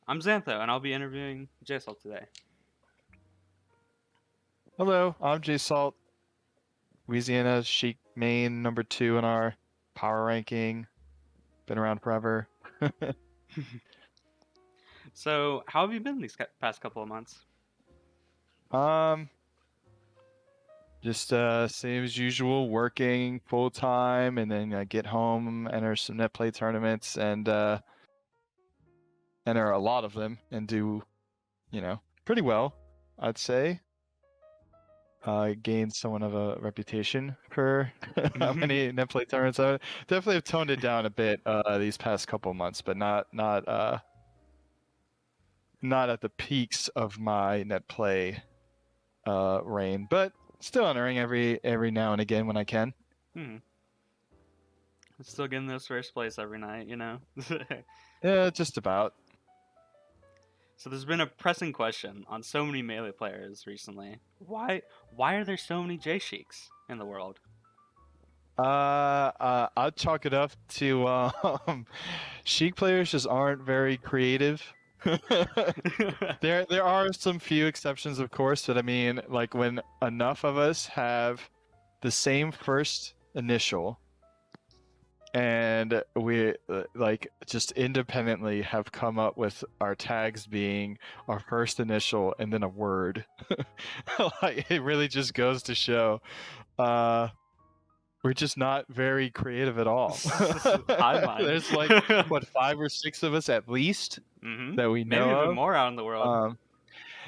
I'm Zantho, and I'll be interviewing Jsalt today. Hello, I'm Jsalt, Louisiana Chic main number 2 in our power ranking. Been around forever. So, how have you been these past couple of months? Um, just same as usual, working full time, and then get home, enter some net play tournaments, and enter a lot of them, and do, pretty well, I'd say. Gained somewhat of a reputation for how many net play tournaments. I definitely have toned it down a bit these past couple months, but not at the peaks of my net play reign, but still entering every now and again when I can. Still getting those first place every night, Yeah, just about. So there's been a pressing question on so many Melee players recently. Why are there so many J-Sheiks in the world? I'd chalk it up to Sheik players just aren't very creative. There are some few exceptions, of course, but I mean, like when enough of us have the same first initial, and we like just independently have come up with our tags being our first initial and then a word. Like it really just goes to show we're just not very creative at all. There's like what 5 or 6 of us at least that we know maybe even of. more out in the world.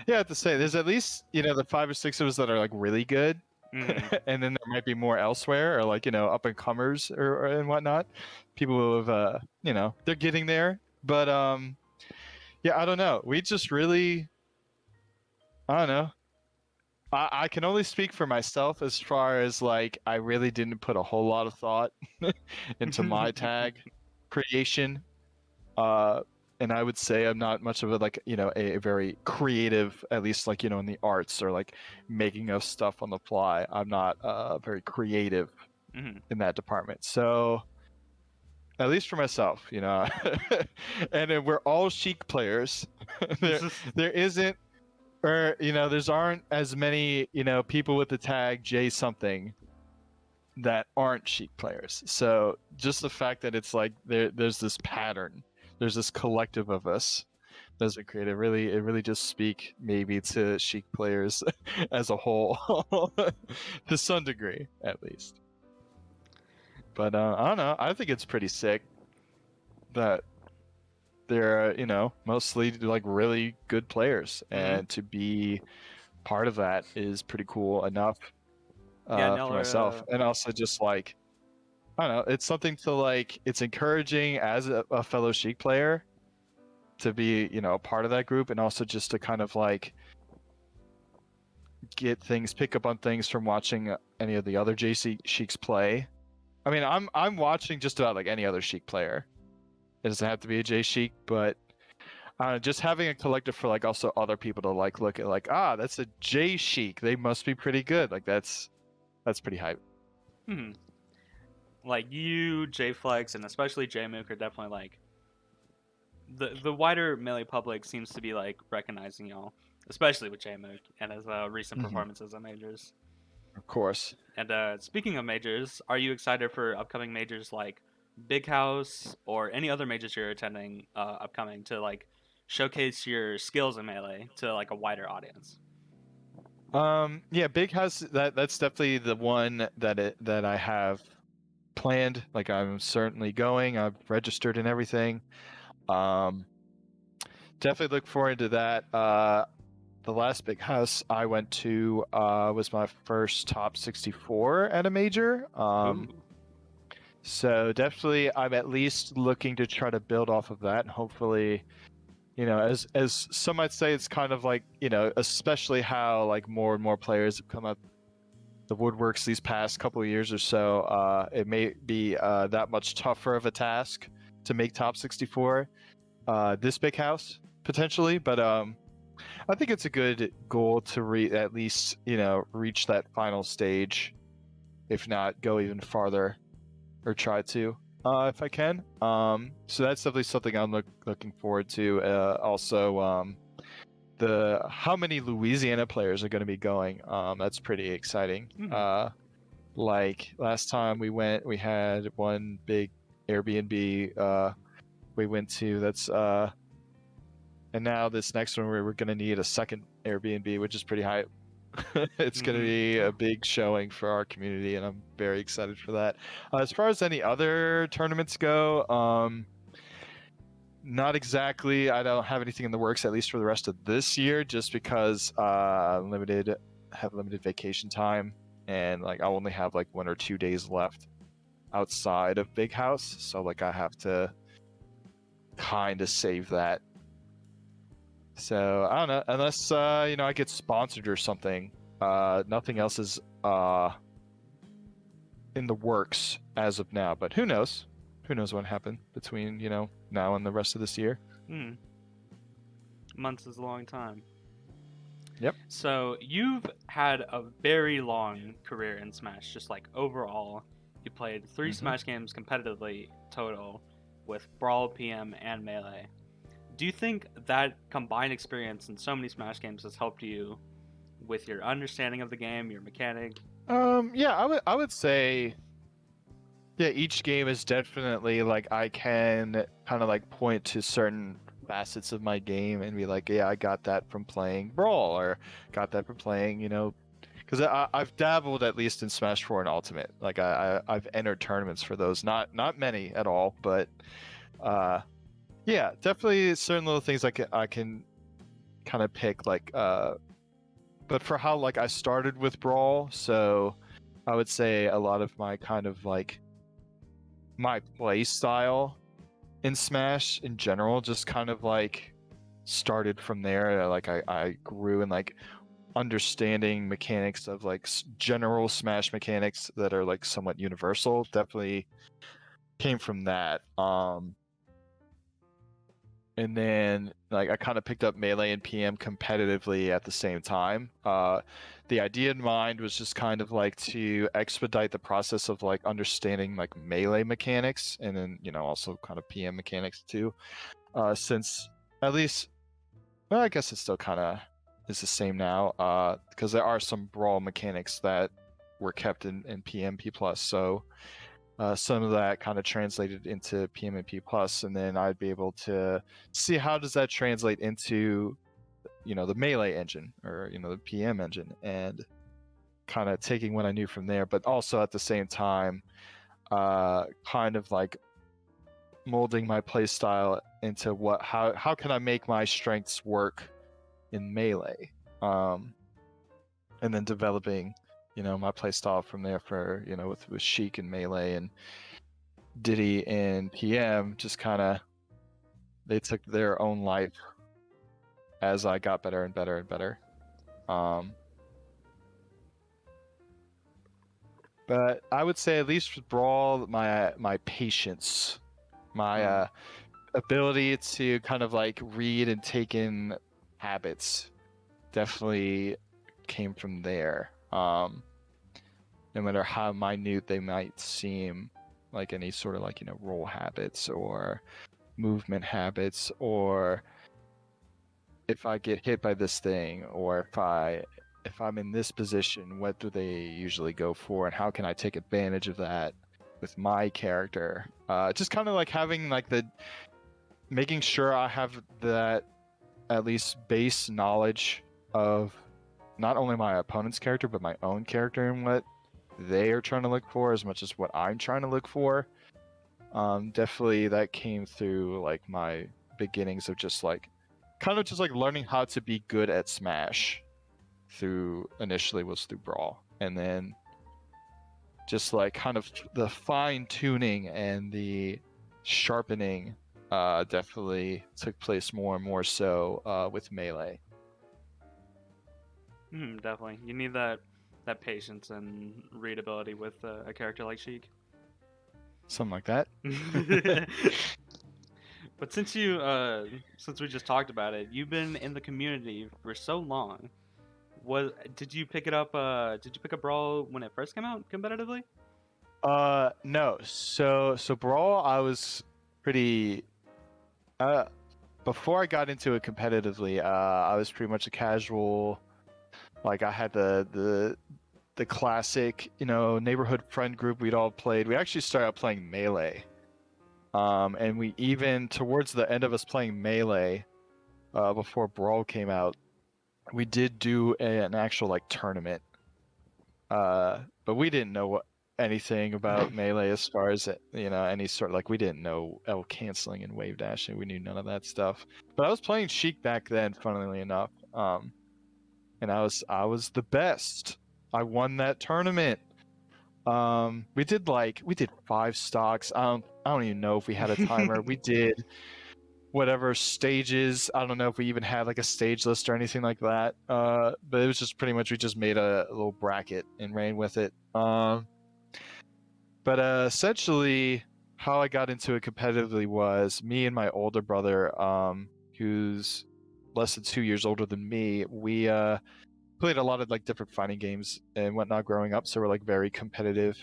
Yeah, I have to say there's at least the 5 or 6 of us that are like really good. And then there might be more elsewhere, or like up and comers or and whatnot. People who have they're getting there, but yeah, I don't know. We just really, I don't know. I can only speak for myself as far as like I really didn't put a whole lot of thought into my tag creation. And I would say I'm not much of a very creative, at least like in the arts or like making of stuff on the fly. I'm not very creative in that department. So at least for myself, and then we're all Sheik players. there isn't, or there's aren't as many people with the tag J something that aren't Sheik players. So just the fact that it's like there's this pattern. There's this collective of us doesn't create it really just speak maybe to Sheik players as a whole to some degree at least. But I don't know, I think it's pretty sick that they're mostly like really good players, and to be part of that is pretty cool enough for myself. And also just like I don't know, it's something to like, it's encouraging as a fellow Sheik player to be, a part of that group, and also just to kind of like pick up on things from watching any of the other Sheiks play. I mean, I'm watching just about like any other Sheik player. It doesn't have to be a J Sheik, but just having a collective for like also other people to like look at like, that's a J Sheik, they must be pretty good. Like that's pretty hype. Like you, J-Flex, and especially J-Mook are definitely like the wider Melee public seems to be like recognizing y'all, especially with J-Mook and his recent performances at majors. Of course. And speaking of majors, are you excited for upcoming majors like Big House or any other majors you're attending upcoming to like showcase your skills in Melee to like a wider audience? Yeah, Big House, that's definitely the one that I have planned. Like I'm certainly going. I've registered and everything. Definitely look forward to that. The last Big House I went to was my first top 64 at a major. So definitely I'm at least looking to try to build off of that, and hopefully as some might say, it's kind of like especially how like more and more players have come up the woodworks these past couple of years or so, it may be that much tougher of a task to make top 64 this Big House potentially, but I think it's a good goal to at least reach that final stage, if not go even farther or try to. if I can. So that's definitely something I'm looking forward to. Also, the how many Louisiana players are going to be going. That's pretty exciting. Like last time we went, we had one big Airbnb we went to. That's and now this next one we're going to need a second Airbnb, which is pretty high. It's going to be a big showing for our community, and I'm very excited for that. As far as any other tournaments go, not exactly. I don't have anything in the works, at least for the rest of this year, just because have limited vacation time, and like I only have like 1 or 2 days left outside of Big House, so like I have to kind of save that. So I don't know, unless I get sponsored or something. Nothing else is in the works as of now, but who knows? Who knows what happened between now and the rest of this year? Months is a long time. Yep. So you've had a very long career in Smash, just like overall. You played 3 Smash games competitively total, with Brawl, PM, and Melee. Do you think that combined experience in so many Smash games has helped you with your understanding of the game, your mechanic? Yeah, I would say, yeah, each game is definitely like I can kind of like point to certain facets of my game and be like, yeah, I got that from playing Brawl, or got that from playing, because I've dabbled at least in Smash 4 and Ultimate. Like I've entered tournaments for those, not many at all, but yeah, definitely certain little things I can kind of pick, like but for how like I started with Brawl, so I would say a lot of my kind of like my play style in Smash in general just kind of like started from there. Like I grew in like understanding mechanics of like general Smash mechanics that are like somewhat universal. Definitely came from that. And then like I kind of picked up Melee and PM competitively at the same time. The idea in mind was just kind of like to expedite the process of like understanding like Melee mechanics, and then also kind of PM mechanics too. Since at least, well, I guess it still kind of is the same now, because there are some Brawl mechanics that were kept in PMP plus. So some of that kind of translated into PMP plus, and then I'd be able to see how does that translate into the Melee engine, or the PM engine, and kind of taking what I knew from there, but also at the same time kind of like molding my playstyle into how can I make my strengths work in Melee, and then developing my playstyle from there for with Sheik and Melee and Diddy and PM. Just kind of they took their own life as I got better and better and better. But I would say, at least with Brawl, my patience, my ability to kind of like read and take in habits definitely came from there. No matter how minute they might seem, like any sort of like roll habits or movement habits, or if I get hit by this thing, or if I'm in this position, what do they usually go for, and how can I take advantage of that with my character? Just kind of like having like making sure I have that at least base knowledge of not only my opponent's character, but my own character and what they are trying to look for, as much as what I'm trying to look for. Definitely that came through like my beginnings of just like learning how to be good at Smash initially was through Brawl, and then just like kind of the fine tuning and the sharpening definitely took place more and more so with Melee. Definitely. You need that patience and readability with a character like Sheik. Something like that. But since we just talked about it, you've been in the community for so long. Did you pick up Brawl when it first came out competitively? No. So Brawl, I was pretty. Uh, Before I got into it competitively, I was pretty much a casual. Like I had the classic, neighborhood friend group we'd all played. We actually started out playing Melee. And we even towards the end of us playing Melee, before Brawl came out, we did do an actual like tournament. But we didn't know anything about Melee as far as any sort, like we didn't know L canceling and wave dashing. We knew none of that stuff. But I was playing Sheik back then, funnily enough. And I was the best. I won that tournament. We did 5 stocks. I don't even know if we had a timer. We did whatever stages. I don't know if we even had like a stage list or anything like that. But it was just pretty much we just made a little bracket and ran with it. But essentially, how I got into it competitively was me and my older brother, who's less than 2 years older than me. We played a lot of like different fighting games and whatnot growing up, so we're like very competitive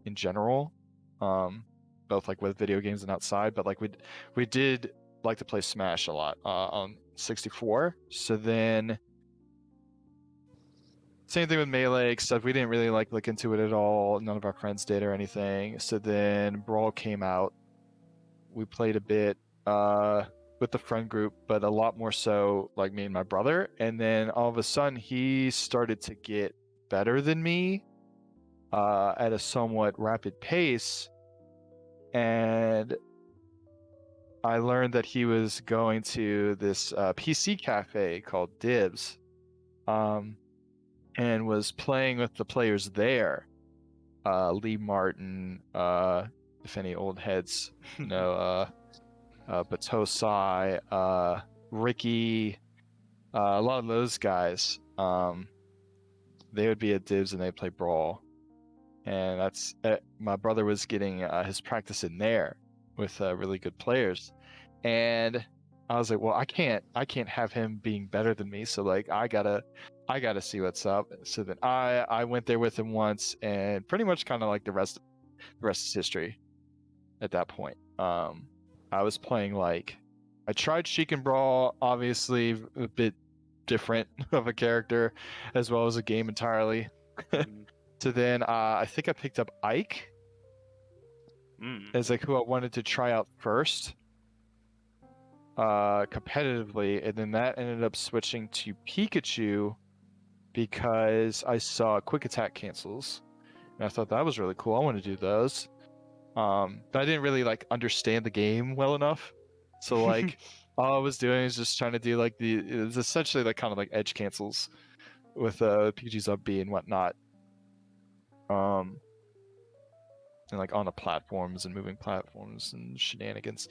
in general, both like with video games and outside. But like we did like to play Smash a lot on 64. So then same thing with Melee, except we didn't really like look into it at all. None of our friends did or anything. So then Brawl came out. We played a bit with the friend group, but a lot more so like me and my brother. And then all of a sudden he started to get better than me at a somewhat rapid pace. And I learned that he was going to this PC cafe called Dibs, and was playing with the players there. Lee Martin, if any old heads know, Batosai, Ricky, a lot of those guys. They would be at Dibs and they'd play Brawl. And that's my brother was getting his practice in there with really good players. And I was like, well, I can't have him being better than me. So like, I gotta see what's up. So then I went there with him once, and pretty much kind of like the rest is history. At that point, I was playing I tried Sheik and Brawl, obviously a bit different of a character, as well as a game entirely. So then I think I picked up Ike as like who I wanted to try out first. Competitively, and then that ended up switching to Pikachu because I saw quick attack cancels and I thought that was really cool. I want to do those. But I didn't really understand the game well enough, so all I was doing is just trying to do it was essentially kind of edge cancels with Pikachu's up B and whatnot, and on the platforms and moving platforms and shenanigans.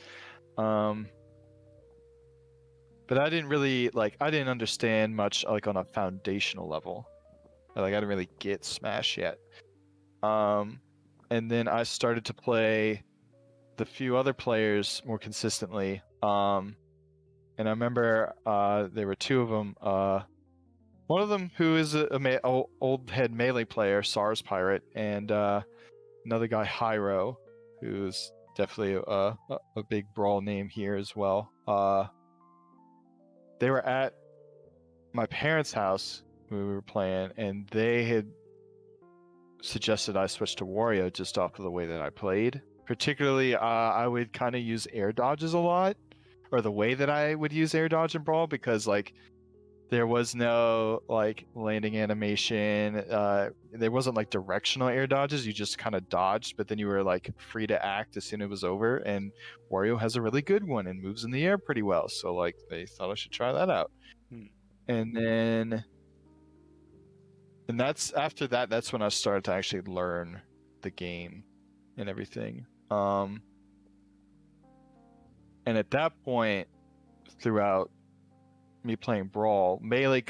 But I didn't really I didn't understand much on a foundational level. I didn't really get Smash yet. And then I started to play the few other players more consistently. And I remember there were 2 of them. One of them who is a old head Melee player, SARS Pirate, and another guy, Hyro, who's definitely a big Brawl name here as well. They were at my parents' house when we were playing, and they had suggested I switch to Wario just off of the way that I played. Particularly, I would kind of use air dodges a lot, or the way that I would use air dodge and Brawl, because there was no landing animation. There wasn't directional air dodges. You just kind of dodged, but then you were free to act as soon as it was over. And Wario has a really good one and moves in the air pretty well. So they thought I should try that out. And then, and that's after that. That's when I started to actually learn the game and everything. And at that point, throughout me playing Brawl, Melee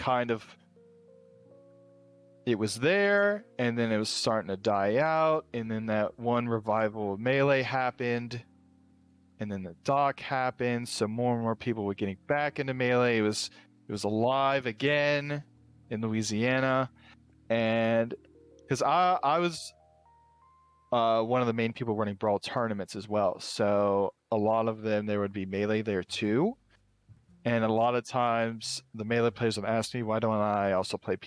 it was there, and then it was starting to die out, and then that one revival of Melee happened, and then the dock happened, so more and more people were getting back into Melee. It was alive again in Louisiana, and because I was one of the main people running Brawl tournaments as well. So a lot of them, there would be Melee there too. And a lot of times the Melee players would ask me, why don't I also play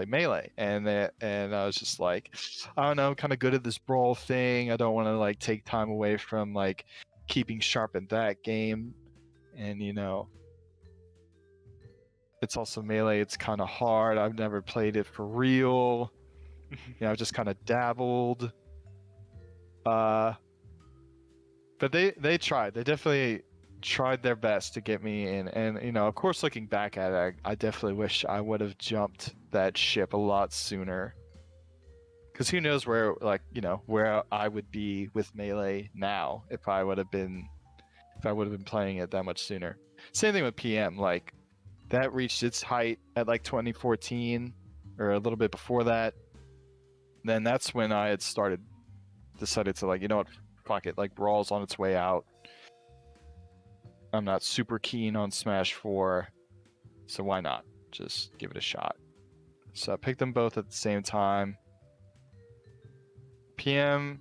Melee? And I was just like, I don't know, I'm kind of good at this Brawl thing. I don't want to like take time away from like keeping sharp in that game. And it's also Melee. It's kind of hard. I've never played it for real. I've just kind of dabbled. But they tried. They definitely tried their best to get me in. And of course, looking back at it, I definitely wish I would have jumped that ship a lot sooner. Because who knows where I would be with Melee now if I would have been playing it that much sooner. Same thing with PM. Like that reached its height at like 2014 or a little bit before that. Then that's when I had decided to like, what, fuck it, like Brawl's on its way out. I'm not super keen on Smash 4, so why not? Just give it a shot. So I picked them both at the same time. PM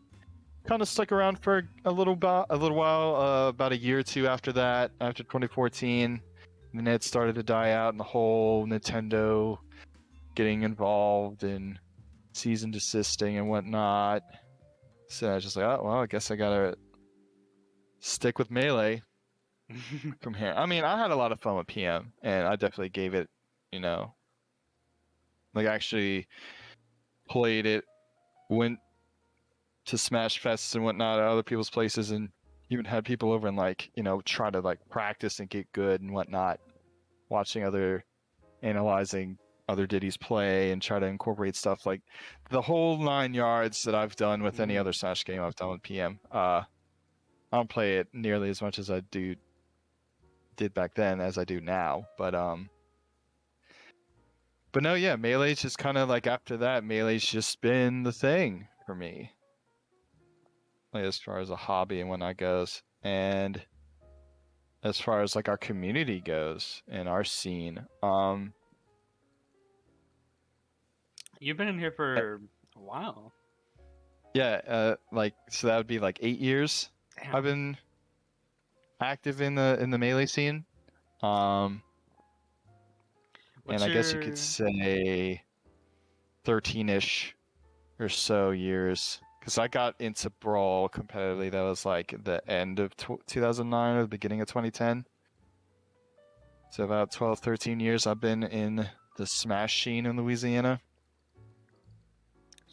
kind of stuck around for a little while, about a year or two after that, after 2014. And then it started to die out, and the whole Nintendo getting involved in season desisting and whatnot. So I was just like, oh, well, I guess I gotta stick with Melee from here. I mean, I had a lot of fun with PM, and I definitely gave it, like actually played it, went to Smash Fests and whatnot at other people's places, and even had people over and like, try to like practice and get good and whatnot, analyzing other Diddy's play and try to incorporate stuff like the whole 9 yards that I've done with any other Smash game I've done with PM. I don't play it nearly as much as I did back then as I do now, but no, yeah, Melee's just kind of like after that, Melee's just been the thing for me, like as far as a hobby and whatnot goes, and as far as like our community goes and our scene. You've been in here for a while. Yeah, like so that would be like 8 years. Damn. I've been active in the Melee scene. And I guess you could say 13-ish or so years. Because I got into Brawl competitively, that was like the end of 2009 or the beginning of 2010. So about 12, 13 years I've been in the Smash scene in Louisiana.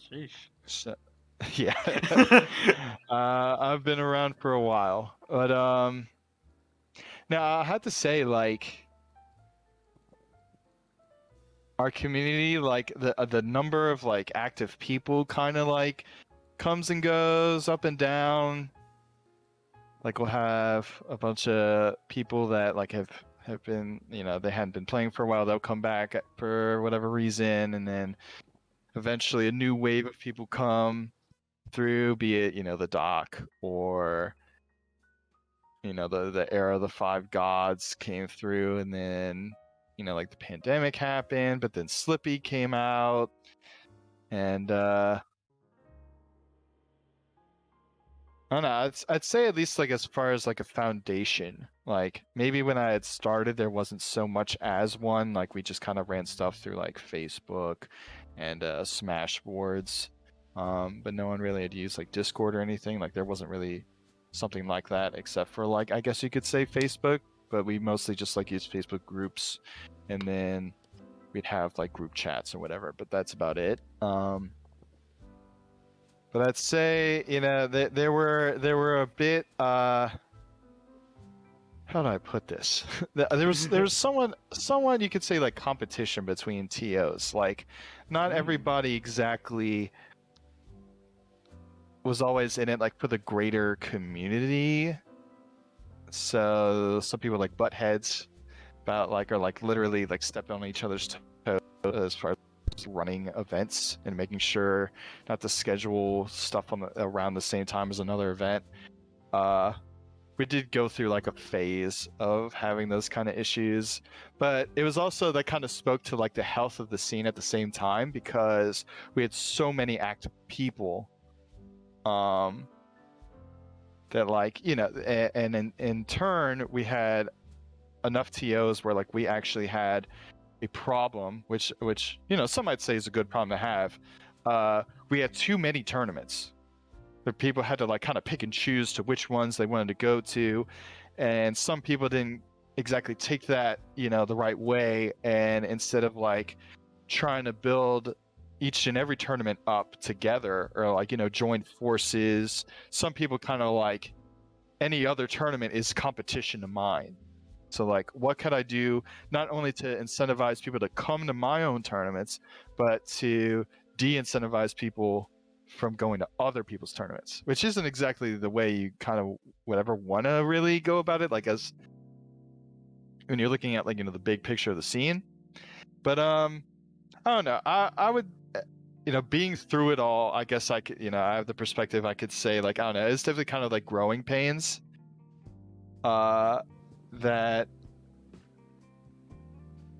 Sheesh. So, yeah. I've been around for a while. But now I have to say, like, our community, like the number of like active people kind of like comes and goes up and down. Like we'll have a bunch of people that like have been, they hadn't been playing for a while, they'll come back for whatever reason, and then eventually a new wave of people come through, be it, the doc or the era of the 5 gods came through, and then like the pandemic happened, but then Slippy came out, and I don't know, I'd say at least like as far as like a foundation, like maybe when I had started there wasn't so much as one, like we just kind of ran stuff through like Facebook and Smash boards, but no one really had used like Discord or anything. Like there wasn't really something like that except for like, I guess you could say Facebook, but we mostly just like used Facebook groups, and then we'd have like group chats or whatever, but that's about it. But I'd say, there were a bit, how do I put this? there was someone you could say like competition between TOs. Like not everybody exactly was always in it like for the greater community. So some people like butt heads about like, or like literally like stepped on each other's toes as far as running events and making sure not to schedule stuff around the same time as another event. We did go through like a phase of having those kind of issues, but it was also that kind of spoke to like the health of the scene at the same time, because we had so many active people That like, you know, and in turn we had enough TOs where like we actually had a problem, which you know, some might say is a good problem to have. We had too many tournaments. The people had to like kind of pick and choose to which ones they wanted to go to, and some people didn't exactly take that, you know, the right way, and instead of like trying to build each and every tournament up together, or like, you know, join forces, some people kind of like any other tournament is competition to mine. So like, what could I do not only to incentivize people to come to my own tournaments, but to de-incentivize people from going to other people's tournaments, which isn't exactly the way you kind of whatever want to really go about it, like as when you're looking at like, you know, the big picture of the scene. But I don't know, I would, you know, being through it all, I guess I could, you know, I have the perspective I could say like, I don't know, it's definitely kind of like growing pains that,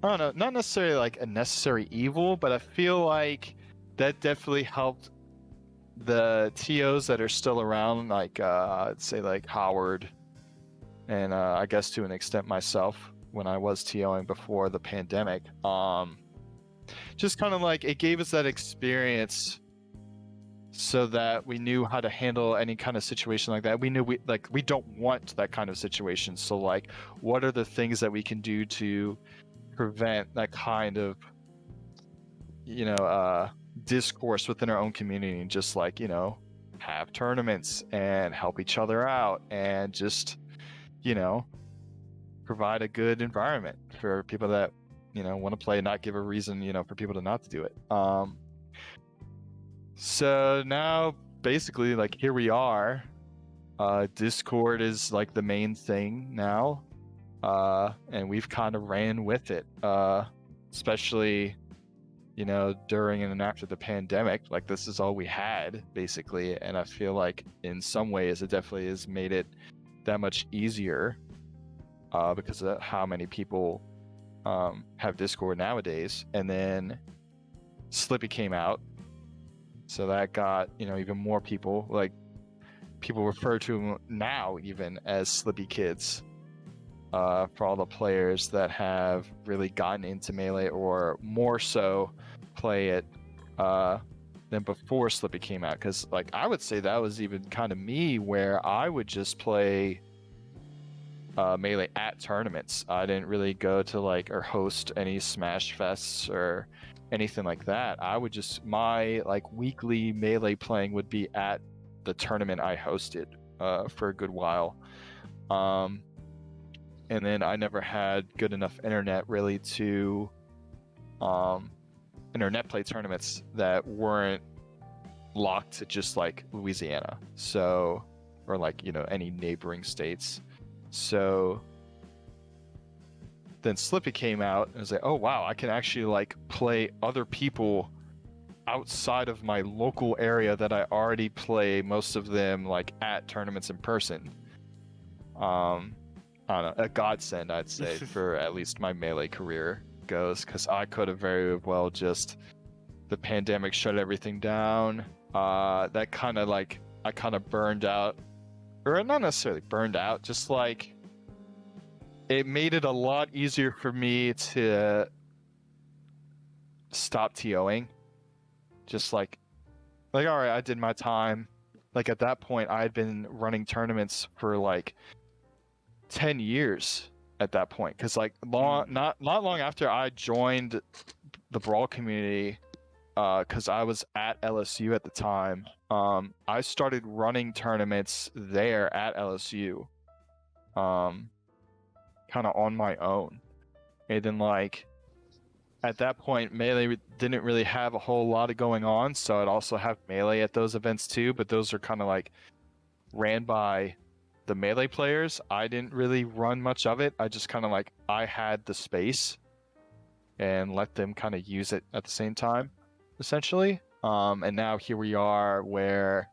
I don't know, not necessarily like a necessary evil, but I feel like that definitely helped the TOs that are still around, like I'd say like Howard, and I guess to an extent myself when I was TOing before the pandemic. Just kind of like it gave us that experience so that we knew how to handle any kind of situation like that. We knew we don't want that kind of situation. So like, what are the things that we can do to prevent that kind of, you know, discourse within our own community, and just like, you know, have tournaments and help each other out, and just, you know, provide a good environment for people that, you know, want to play, and not give a reason, you know, for people to not to do it. So now basically like here we are, Discord is like the main thing now, and we've kind of ran with it, especially, you know, during and after the pandemic. Like, this is all we had basically, and I feel like in some ways it definitely has made it that much easier, because of how many people have Discord nowadays. And then Slippy came out, so that got, you know, even more people, like people refer to him now even as Slippy Kids, for all the players that have really gotten into Melee, or more so play it than before Slippy came out. Because like, I would say that was even kind of me, where I would just play Melee at tournaments. I didn't really go to like, or host any Smash Fests or anything like that. I would just, my like weekly Melee playing would be at the tournament I hosted for a good while. And then I never had good enough internet really to internet play tournaments that weren't locked to just like Louisiana, so, or like, you know, any neighboring states. So then Slippy came out, and I was like, oh wow, I can actually like play other people outside of my local area that I already play, most of them like at tournaments in person. I don't know, a godsend, I'd say, for at least my Melee career goes, because I could have very well just, the pandemic shut everything down. That kind of like, I kind of burned out, or not necessarily burned out, just like it made it a lot easier for me to stop TOing. Just like all right, I did my time. Like at that point, I had been running tournaments for like 10 years at that point, because like not long after I joined the Brawl community, because I was at LSU at the time, I started running tournaments there at LSU, kind of on my own. And then like at that point, Melee didn't really have a whole lot of going on, so I'd also have Melee at those events too, but those are kind of like ran by the Melee players. I didn't really run much of it. I just kind of like, I had the space and let them kind of use it at the same time, essentially. And now here we are, where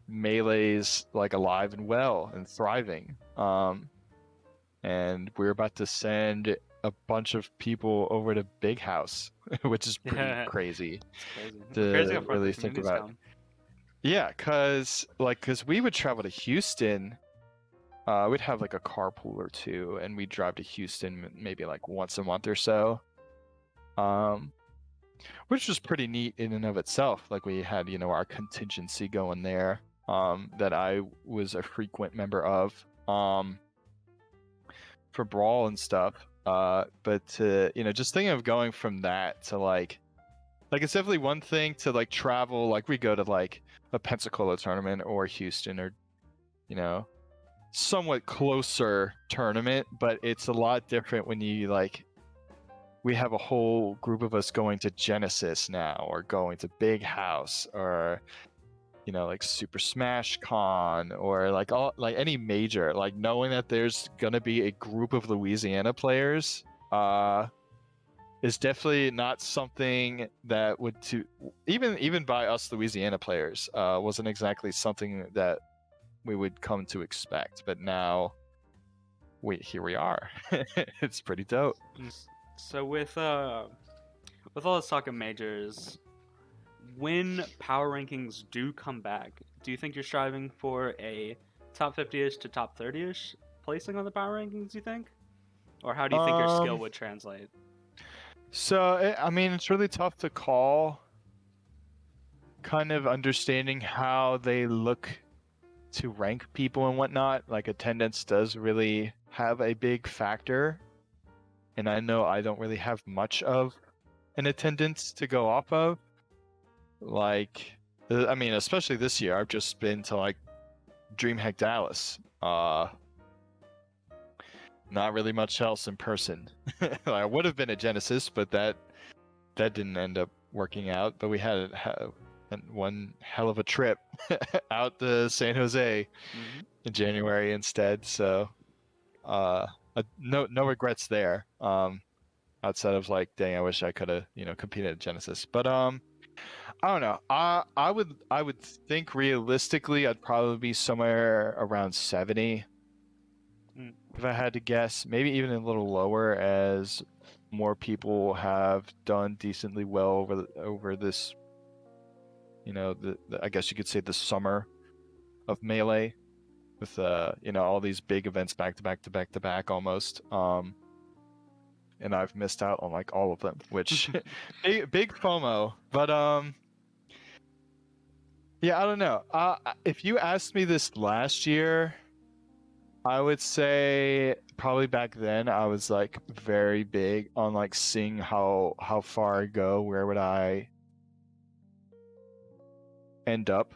Melee's like alive and well and thriving. And we're about to send a bunch of people over to Big House, which is pretty crazy It's crazy. to Crazy how far really the think community's about. come. Yeah, cause we would travel to Houston. We'd have like a carpool or two, and we'd drive to Houston maybe like once a month or so. Which was pretty neat in and of itself. Like we had, our contingency going there, that I was a frequent member of, for Brawl and stuff. But just thinking of going from that to like it's definitely one thing to like travel, like we go to like a Pensacola tournament or Houston or, somewhat closer tournament, but it's a lot different when you like we have a whole group of us going to Genesis now, or going to Big House, or like Super Smash Con, or like any major, like knowing that there's gonna be a group of Louisiana players is definitely not something that would even by us Louisiana players wasn't exactly something that we would come to expect. But now here we are. It's pretty dope. So with all this talk of majors, when power rankings do come back, do you think you're striving for a top 50-ish to top 30-ish placing on the power rankings, you think? Or how do you think your skill would translate? So, I mean, it's really tough to call, kind of understanding how they look to rank people and whatnot. Like, attendance does really have a big factor. And I know I don't really have much of an attendance to go off of. Like, I mean, especially this year, I've just been to like DreamHack Dallas. Not really much else in person. I would have been at Genesis, but that didn't end up working out. But we had one hell of a trip out to San Jose in January instead. So, no regrets there. Outside of like, dang, I wish I could have competed at Genesis. But I don't know. I would think realistically, I'd probably be somewhere around 70. If I had to guess, maybe even a little lower, as more people have done decently well over this, I guess you could say the summer of Melee, with all these big events back to back to back to back almost. And I've missed out on like all of them, which big FOMO. But yeah, I don't know. If you asked me this last year, I would say probably back then I was like very big on like seeing how far I go, where would I end up.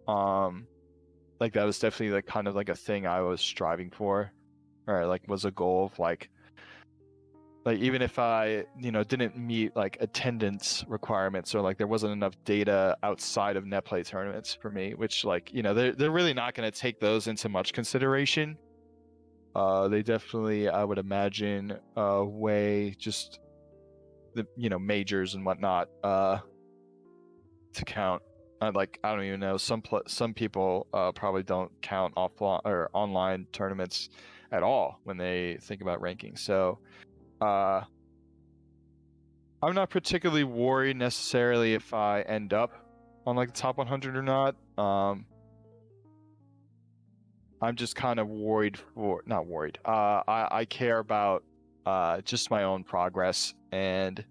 Like that was definitely like kind of like a thing I was striving for, or like was a goal of like even if I didn't meet like attendance requirements, or like there wasn't enough data outside of net play tournaments for me, which like they're really not going to take those into much consideration. They definitely, I would imagine, weigh just the majors and whatnot to count. Like I don't even know, some people probably don't count offline or online tournaments at all when they think about ranking. So I'm not particularly worried necessarily if I end up on like the top 100 or not. I'm just kind of not worried. I care about just my own progress and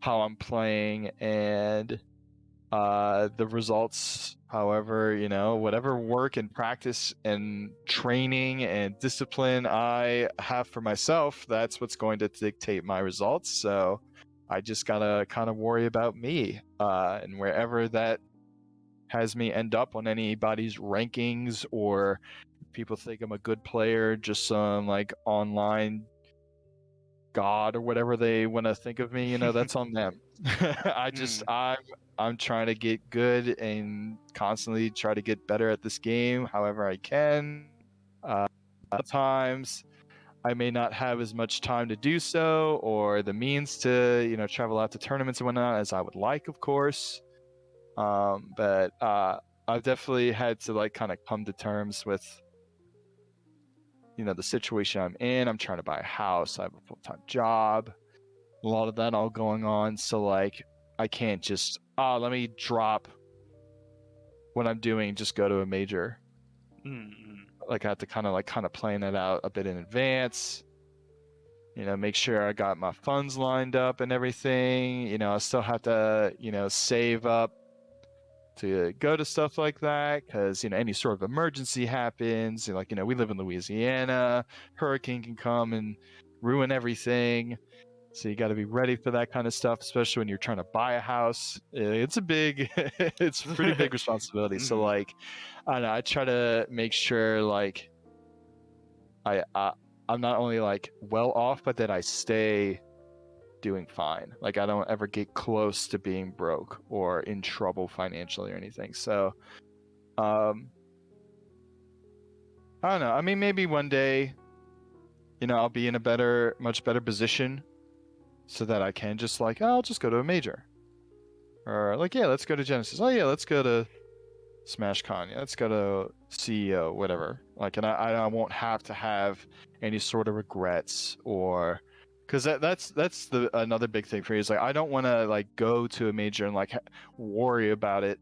how I'm playing, and the results. However, whatever work and practice and training and discipline I have for myself, that's what's going to dictate my results. So I just gotta kind of worry about me, and wherever that has me end up on anybody's rankings, or people think I'm a good player, just some like online god or whatever they want to think of me, that's on them. I'm trying to get good and constantly try to get better at this game however I can. Sometimes I may not have as much time to do so, or the means to travel out to tournaments and whatnot as I would like, of course. But I've definitely had to like kind of come to terms with the situation I'm in. I'm trying to buy a house. I have a full-time job, a lot of that all going on. So like I can't just let me drop what I'm doing, just go to a major. Mm-hmm. Like I have to kind of plan that out a bit in advance. Make sure I got my funds lined up and everything. I still have to, save up to go to stuff like that because, any sort of emergency happens. We live in Louisiana, hurricane can come and ruin everything. So you got to be ready for that kind of stuff, especially when you're trying to buy a house. It's it's a pretty big responsibility. Mm-hmm. So I don't know, I try to make sure I'm not only well off, but that I stay doing fine. I don't ever get close to being broke or in trouble financially or anything. So, I don't know. I mean, maybe one day, I'll be in a much better position so that I can just I'll just go to a major. Or yeah, let's go to Genesis. Oh yeah, let's go to SmashCon. Yeah, let's go to CEO, whatever. And I won't have to have any sort of regrets or because that's another big thing for me is I don't want to go to a major and worry about it.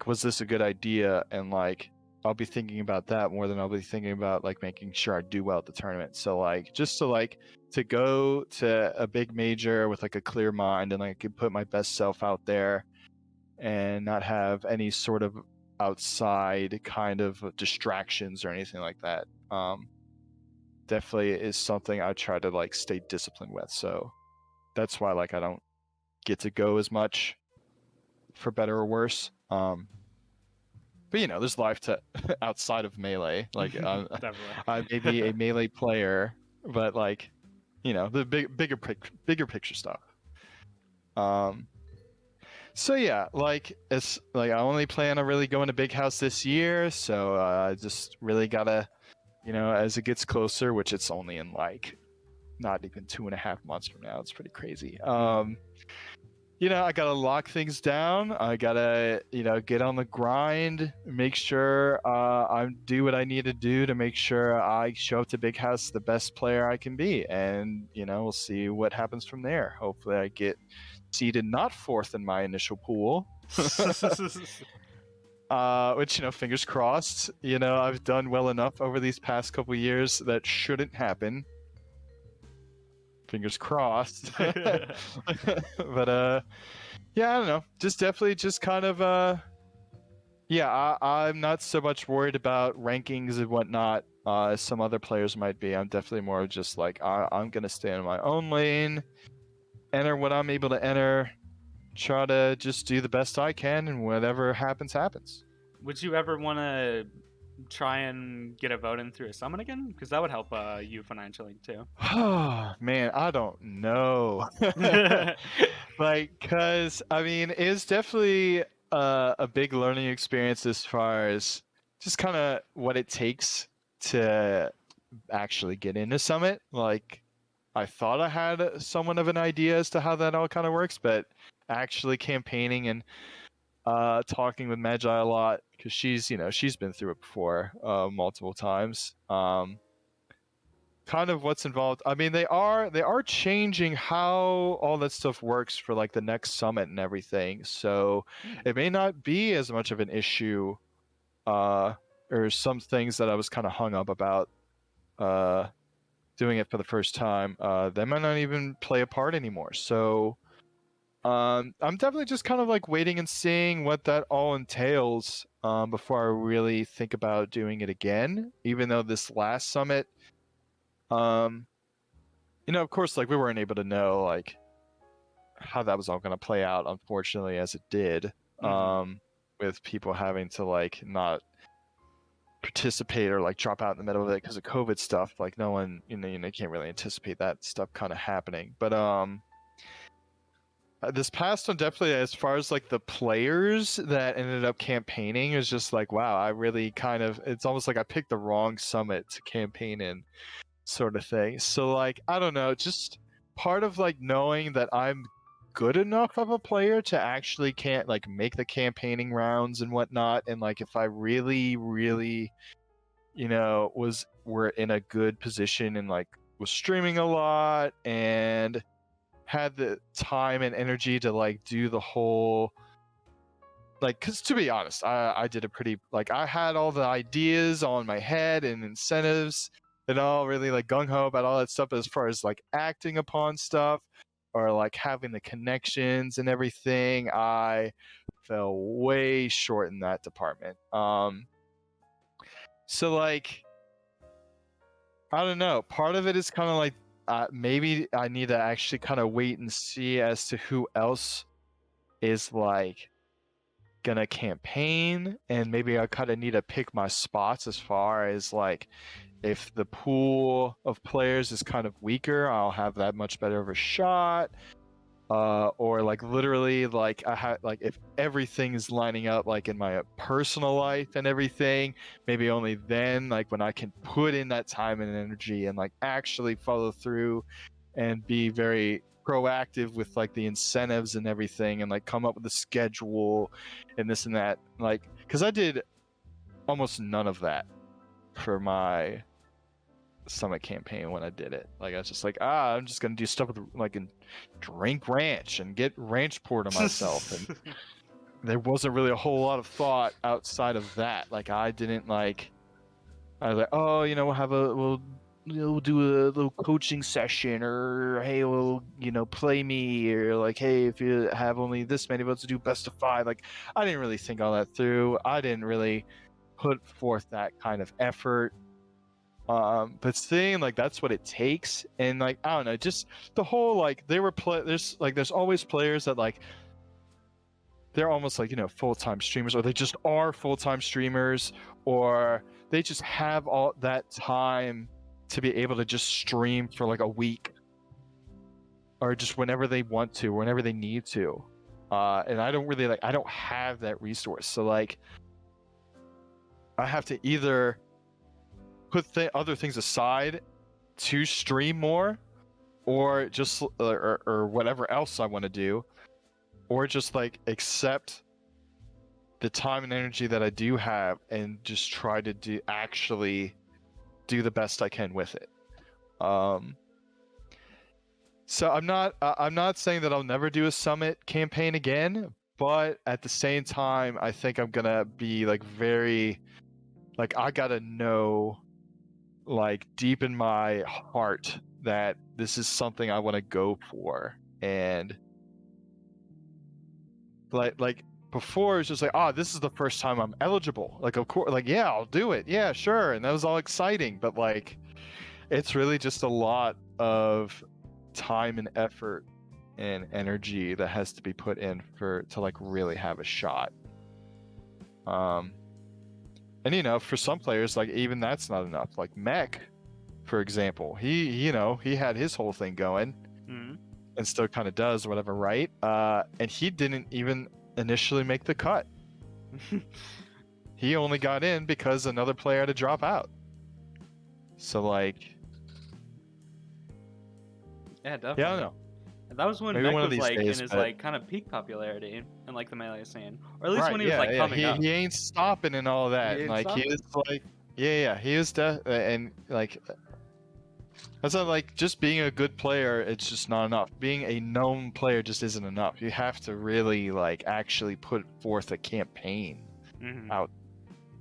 Was this a good idea? And I'll be thinking about that more than I'll be thinking about making sure I do well at the tournament. So just to go to a big major with a clear mind and I can put my best self out there and not have any sort of outside kind of distractions or anything like that. Definitely is something I try to stay disciplined with. So that's why I don't get to go as much, for better or worse. But there's life to outside of Melee. I may be a Melee player, but the bigger picture stuff. So yeah, it's I only plan on really going to Big House this year, so I just really gotta, as it gets closer, which it's only in not even 2.5 months from now. It's pretty crazy. I gotta lock things down. I gotta, get on the grind, make sure I do what I need to do to make sure I show up to Big House the best player I can be, and we'll see what happens from there. Hopefully, I get seeded not 4th in my initial pool. Which fingers crossed. I've done well enough over these past couple years that shouldn't happen. Fingers crossed. But yeah, I don't know. Just definitely just kind of yeah, I'm not so much worried about rankings and whatnot as some other players might be. I'm definitely more just I'm gonna stay in my own lane, enter what I'm able to enter, try to just do the best I can, and whatever happens, happens. Would you ever want to try and get a vote in through a summon again? Because that would help you financially too. Man, I don't know. Cause I mean, it's definitely a big learning experience as far as just kind of what it takes to actually get into Summit. I thought I had somewhat of an idea as to how that all kind of works, but actually campaigning and talking with Magi a lot, because she's been through it before multiple times. Kind of what's involved. I mean, they are changing how all that stuff works for the next summit and everything. So it may not be as much of an issue, or some things that I was kind of hung up about doing it for the first time. They might not even play a part anymore. So I'm definitely just kind of waiting and seeing what that all entails before I really think about doing it again. Even though this last summit, of course, we weren't able to know how that was all going to play out, unfortunately, as it did, with people having to not participate or drop out in the middle of it because of COVID stuff. No one, you can't really anticipate that stuff kind of happening. But this past one, definitely, as far as the players that ended up campaigning, is just wow, I really it's almost I picked the wrong summit to campaign in, sort of thing. So I don't know, just part of knowing that I'm good enough of a player to actually make the campaigning rounds and whatnot, and if I really were in a good position and was streaming a lot and had the time and energy to do the whole like, because to be honest, I did a pretty, like, I had all the ideas on my head and incentives and all really like gung-ho about all that stuff, as far as like acting upon stuff or like having the connections and everything. I fell way short in that department. So like, I don't know, part of it is kind of like, maybe I need to actually kind of wait and see as to who else is like gonna campaign, and maybe I kind of need to pick my spots as far as like, if the pool of players is kind of weaker, I'll have that much better of a shot. Or like literally, like I had, like if everything is lining up, like in my personal life and everything, maybe only then, like when I can put in that time and energy and like actually follow through and be very proactive with like the incentives and everything, and like come up with a schedule and this and that. Like, because I did almost none of that for my summit campaign when I did it. Like, I was just like, I'm just gonna do stuff with like, and drink ranch and get ranch poured on myself, and there wasn't really a whole lot of thought outside of that. Like, I didn't like, I was like, oh, you know, we'll do a little coaching session, or hey, we'll, you know, play me, or like, hey, if you have only this many votes to do best of 5. Like, I didn't really think all that through. I didn't really put forth that kind of effort. But seeing like that's what it takes, and like, I don't know, just the whole like, there's always players that like, they're almost like, you know, full-time streamers, or they just are full-time streamers, or they just have all that time to be able to just stream for like a week, or just whenever they want to, whenever they need to. And I don't really like, I don't have that resource, so like, I have to either put other things aside to stream more, or just or whatever else I want to do, or just like accept the time and energy that I do have and just try to actually do the best I can with it. So I'm not saying that I'll never do a summit campaign again, but at the same time, I think I'm gonna be like very, like, I gotta know, like, deep in my heart that this is something I want to go for. And like before, it's just like, this is the first time I'm eligible, like, of course, like, yeah, I'll do it, yeah, sure, and that was all exciting. But like, it's really just a lot of time and effort and energy that has to be put in to like really have a shot. And you know, for some players, like, even that's not enough. Like Mech, for example, he had his whole thing going, and still kind of does whatever, right? And he didn't even initially make the cut. He only got in because another player had to drop out. So like, yeah, definitely. yeah, I don't know. That was when Mech was like in his like kind of peak popularity in like the Melee scene, or at least when he was like coming up. He ain't stopping and all that. Like, he is like, he is and like, that's not like, just being a good player, it's just not enough. Being a known player just isn't enough. You have to really like actually put forth a campaign out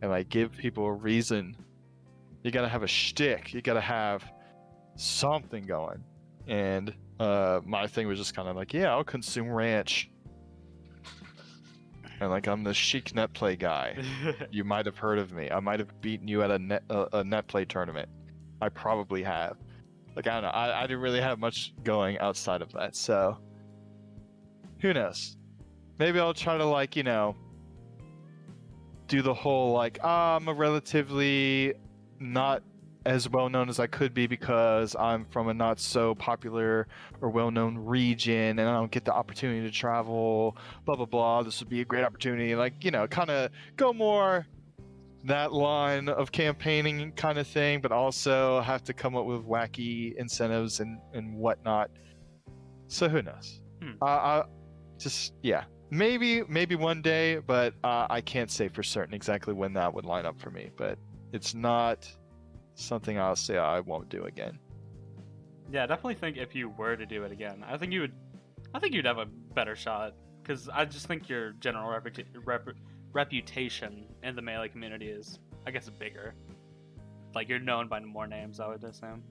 and like give people a reason. You gotta have a shtick. You gotta have something going. And my thing was just kind of like, yeah, I'll consume ranch. And like, I'm the chic net play guy. You might have heard of me. I might have beaten you at a net play tournament. I probably have. Like, I don't know. I didn't really have much going outside of that. So who knows? Maybe I'll try to, like, you know, do the whole like, I'm a relatively not as well known as I could be because I'm from a not so popular or well known region, and I don't get the opportunity to travel, blah blah blah. This would be a great opportunity, like, you know, kind of go more that line of campaigning kind of thing, but also have to come up with wacky incentives and whatnot. So who knows? I just, yeah, maybe one day, but I can't say for certain exactly when that would line up for me. But it's not something I'll say I won't do again. Yeah, I definitely think if you were to do it again, I think you'd have a better shot, because I just think your general reputation in the Melee community is, I guess, bigger. Like, you're known by more names, I would assume.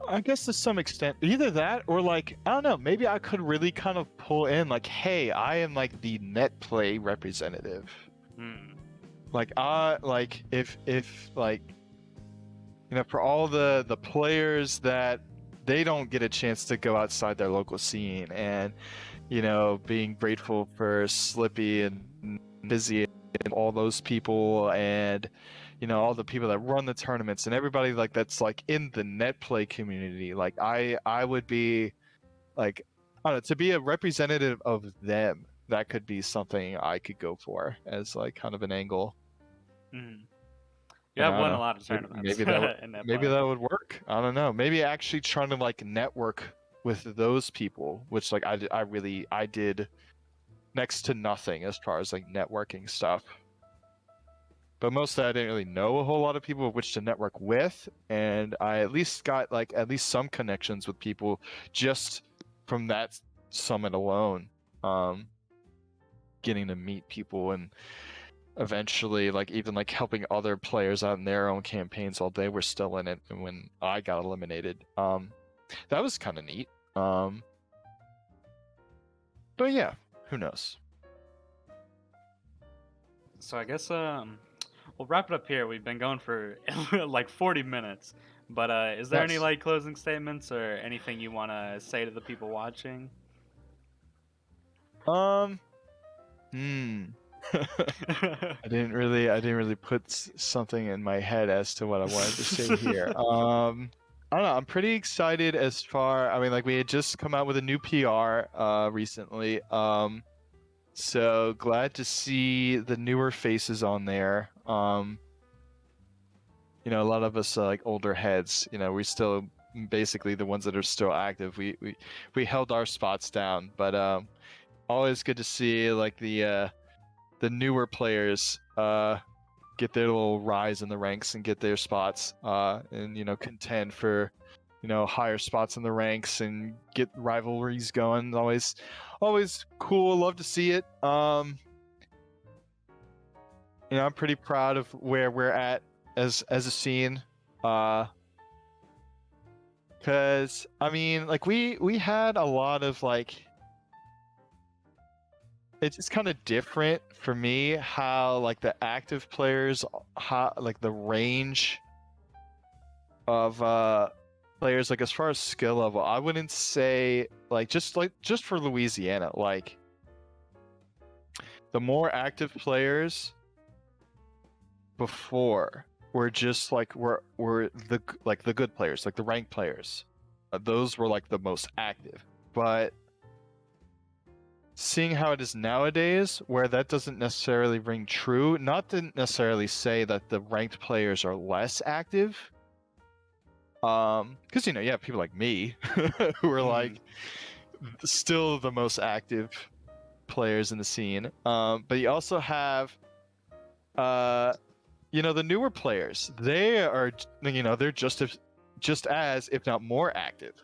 I guess to some extent, either that or like, I don't know, maybe I could really kind of pull in like, hey, I am like the net play representative. Like, if like, you know, for all the players that they don't get a chance to go outside their local scene, and you know, being grateful for Slippy and Busy and all those people, and you know, all the people that run the tournaments and everybody like that's like in the net play community. Like I would be like, I don't know, to be a representative of them. That could be something I could go for as like kind of an angle. You have won a lot of tournaments. Maybe that would work. I don't know. Maybe actually trying to like network with those people, which like I did next to nothing as far as like networking stuff. But most of that I didn't really know a whole lot of people which to network with, and I at least got like at least some connections with people just from that summit alone. Getting to meet people and eventually like even like helping other players out in their own campaigns while they were still in it, and when I got eliminated. That was kind of neat. But yeah, who knows? So I guess we'll wrap it up here. We've been going for like 40 minutes. But is there any like closing statements or anything you want to say to the people watching? I didn't really put something in my head as to what I wanted to say here. I don't know. I'm pretty excited as far. I mean, like we had just come out with a new PR recently. So glad to see the newer faces on there. You know, a lot of us like older heads. You know, we still basically the ones that are still active. We held our spots down, but always good to see like the newer players get their little rise in the ranks and get their spots and you know contend for you know higher spots in the ranks and get rivalries going. Always cool. Love to see it. You know, I'm pretty proud of where we're at as a scene, because I mean like we had a lot of like, it's kind of different for me how like the active players, how like the range of players, like as far as skill level, I wouldn't say like just for Louisiana, like the more active players before were just like were the like the good players, like the ranked players. Those were like the most active, but seeing how it is nowadays, where that doesn't necessarily ring true, not to necessarily say that the ranked players are less active, because you know you have people like me who are like still the most active players in the scene, but you also have you know the newer players. They are, you know, they're just as if not more active.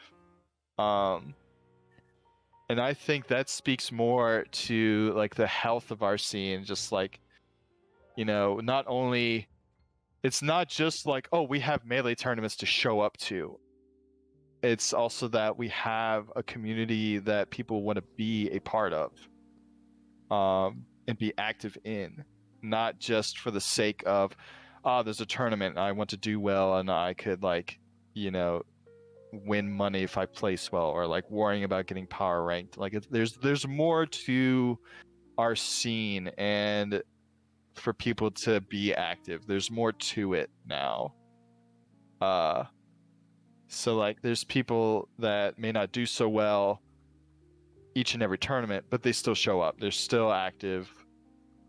And I think that speaks more to like the health of our scene. Just like, you know, not only, it's not just like, oh, we have Melee tournaments to show up to. It's also that we have a community that people want to be a part of, and be active in, not just for the sake of, oh, there's a tournament, I want to do well, and I could like, you know, win money if I place well, or like worrying about getting power ranked. Like there's more to our scene, and for people to be active, there's more to it now. So like there's people that may not do so well each and every tournament, but they still show up, they're still active,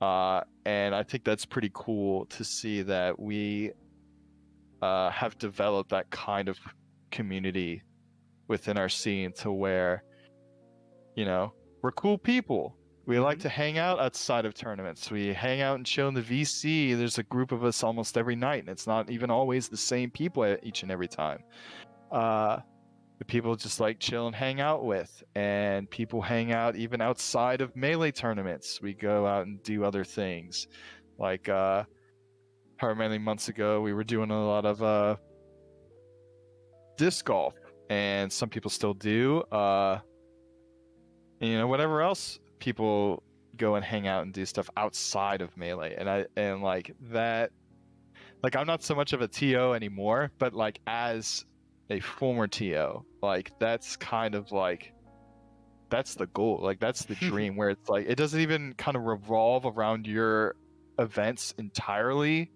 and I think that's pretty cool to see that we have developed that kind of community within our scene, to where, you know, we're cool people. We like to hang out outside of tournaments. We hang out and chill in the VC. There's a group of us almost every night, and it's not even always the same people each and every time. that people just like chill and hang out with, and people hang out even outside of Melee tournaments. We go out and do other things, like however many months ago we were doing a lot of disc golf, and some people still do. You know, whatever else people go and hang out and do stuff outside of Melee, and like that. Like, I'm not so much of a TO anymore, but like as a former TO, like that's kind of like that's the goal. Like that's the dream, where it's like it doesn't even kind of revolve around your events entirely.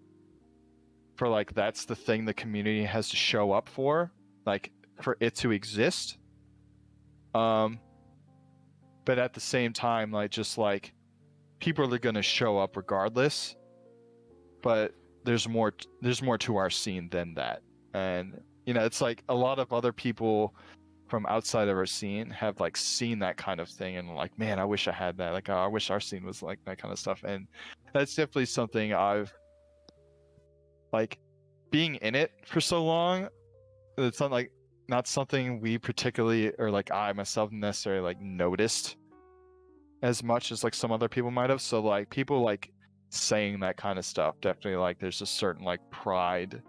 For like that's the thing the community has to show up for, like for it to exist. But at the same time, like just like people are gonna show up regardless. But there's more to our scene than that. And you know, it's like a lot of other people from outside of our scene have like seen that kind of thing and like, man, I wish I had that. Like, I wish our scene was like that kind of stuff. And that's definitely something I've like, being in it for so long. It's not something we particularly, or like I myself necessarily like noticed as much as like some other people might have. So like people like saying that kind of stuff, definitely like there's a certain like pride,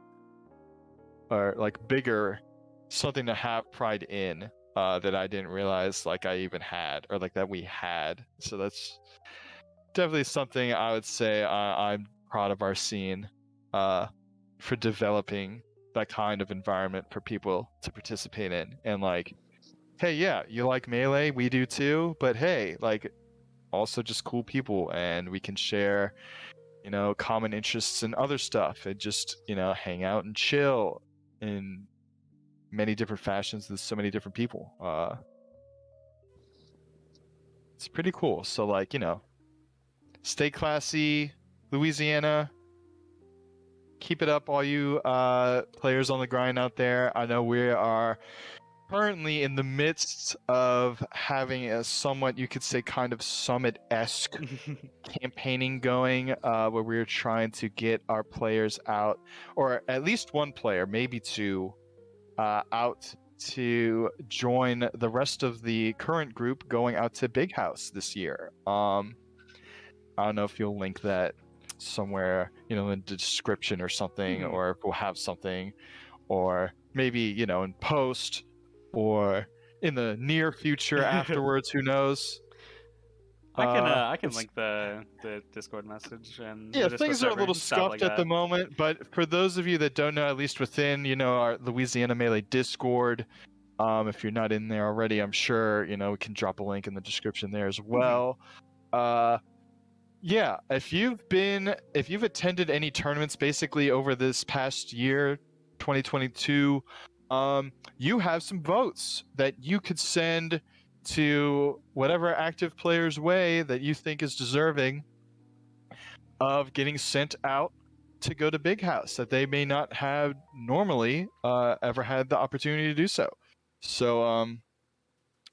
or like bigger something to have pride in, that I didn't realize like I even had, or like that we had. So that's definitely something I would say I'm proud of our scene for developing that kind of environment for people to participate in. And like, hey, yeah, you like Melee, we do too, but hey, like also just cool people, and we can share, you know, common interests and other stuff, and just, you know, hang out and chill in many different fashions with so many different people. It's pretty cool. So like, you know, stay classy, Louisiana. Keep it up, all you players on the grind out there. I know we are currently in the midst of having a somewhat, you could say, kind of summit-esque campaigning going, where we're trying to get our players out, or at least one player, maybe two, out to join the rest of the current group going out to Big House this year. I don't know if you'll link that somewhere, you know, in the description or something, or if we'll have something, or maybe, you know, in post, or in the near future afterwards, who knows. I can link the Discord message and yeah, the Discord things are a server, little stuff scuffed like at the that. moment, but for those of you that don't know, at least within, you know, our Louisiana Melee Discord, if you're not in there already, I'm sure, you know, we can drop a link in the description there as well. Yeah, if you've attended any tournaments basically over this past year, 2022, you have some votes that you could send to whatever active player's way that you think is deserving of getting sent out to go to Big House, that they may not have normally ever had the opportunity to do so. So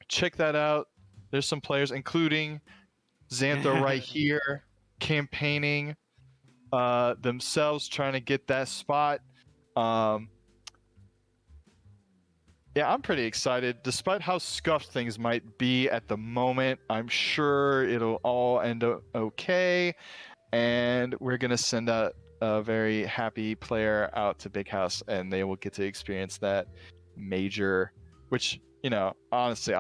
check that out. There's some players, including Zantho right here, campaigning themselves, trying to get that spot. Yeah, I'm pretty excited. Despite how scuffed things might be at the moment, I'm sure it'll all end okay, and we're gonna send a very happy player out to Big House, and they will get to experience that major, which, you know, honestly,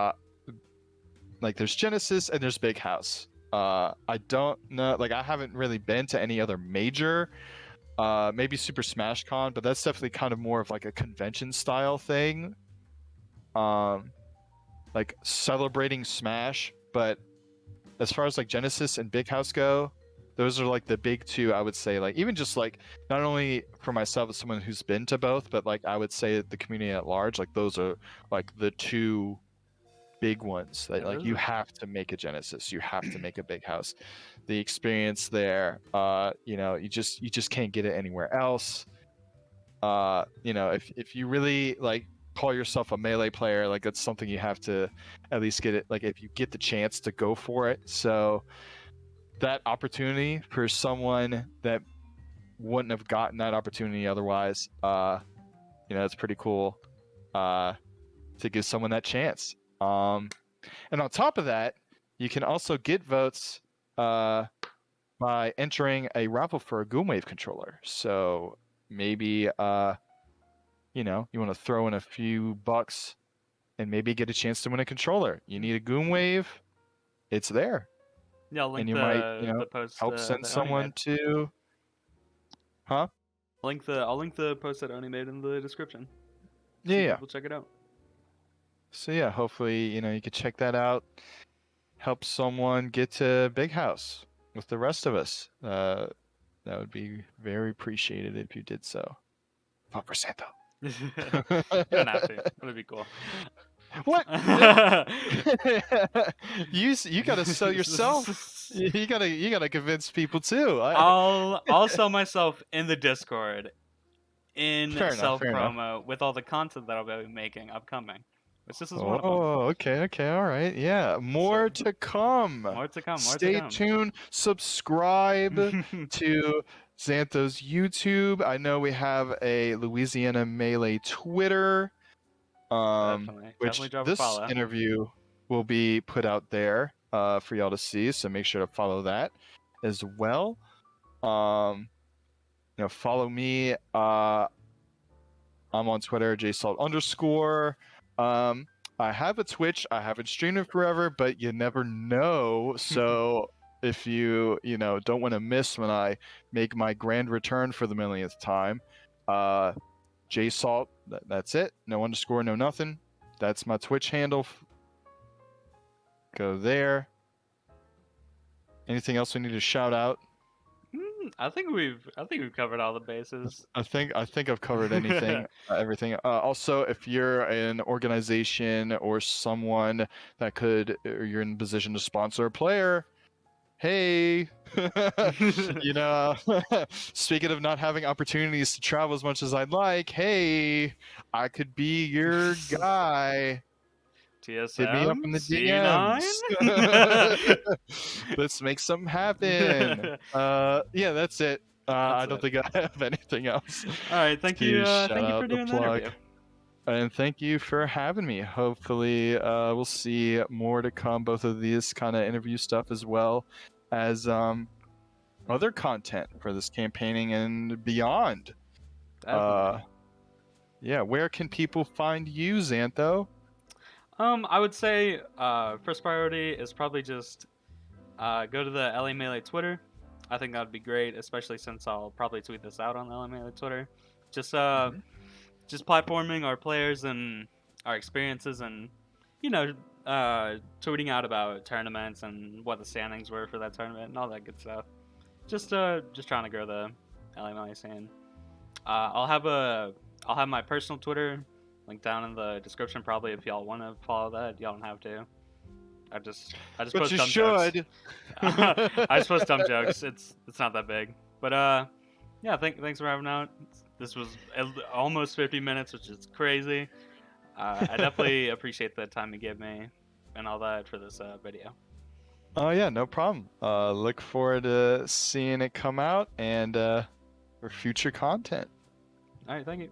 like there's Genesis and there's Big House. I don't know, like I haven't really been to any other major, maybe Super Smash Con, but that's definitely kind of more of like a convention style thing, like celebrating Smash. But as far as like Genesis and Big House go, those are like the big two, I would say. Like even just like not only for myself as someone who's been to both, but like I would say the community at large, like those are like the two big ones that like you have to make a Genesis, you have to make a Big House. The experience there, you know, you just can't get it anywhere else. You know, if you really like call yourself a Melee player, like that's something you have to at least get it, like if you get the chance to go for it. So that opportunity for someone that wouldn't have gotten that opportunity otherwise, you know, it's pretty cool to to give someone that chance. And on top of that, you can also get votes by entering a raffle for a Goomwave controller. So maybe you know, you want to throw in a few bucks and maybe get a chance to win a controller. You need a Goomwave, it's there. Yeah, I'll link And you might, you know, the post help send that Oni someone made. to Huh? I'll link the post that Oni made in the description. Yeah. People check it out. So yeah, hopefully, you know, you could check that out. Help someone get to Big House with the rest of us. That would be very appreciated if you did so. Vote for Zantho. You don't have to. It would be cool. What? you gotta sell yourself. You gotta convince people too. I'll sell myself in the Discord in self promo with all the content that I'll be making upcoming. Which this is one of them. Oh, okay, all right, yeah. More to come. More to come. Stay tuned. Subscribe to Zantho's YouTube. I know we have a Louisiana Melee Twitter. Which drop this a follow. interview will be put out there for y'all to see, so make sure to follow that as well. You know, follow me. I'm on Twitter, Jsalt_. I have a Twitch. I haven't streamed it forever, but you never know. So if you know, don't want to miss when I make my grand return for the millionth time, Jsalt, that's it. No underscore, no nothing. That's my Twitch handle. Go there. Anything else we need to shout out? I think we've covered all the bases. I think I've covered anything, everything. Also, if you're an organization or someone that could, or you're in a position to sponsor a player, hey, you know, speaking of not having opportunities to travel as much as I'd like, hey, I could be your guy. TSM, hit me up in the DMs. Let's make something happen. Yeah, that's it. I don't think I have anything else. All right, thank you for doing the interview. And thank you for having me. Hopefully, we'll see more to come, both of these kind of interview stuff as well as other content for this campaigning and beyond. Yeah, where can people find you, Zantho? I would say first priority is probably just go to the LA Melee Twitter. I think that would be great, especially since I'll probably tweet this out on the LA Melee Twitter. Just platforming our players and our experiences, and you know, tweeting out about tournaments and what the standings were for that tournament and all that good stuff. Just trying to grow the LA Melee scene. I'll have my personal Twitter link down in the description, probably, if y'all want to follow that. Y'all don't have to. I just post dumb jokes. I just post dumb jokes. It's not that big. But yeah, thanks for having out. This was almost 50 minutes, which is crazy. I definitely appreciate the time you gave me and all that for this video. Oh yeah, no problem. Look forward to seeing it come out and for future content. All right, thank you.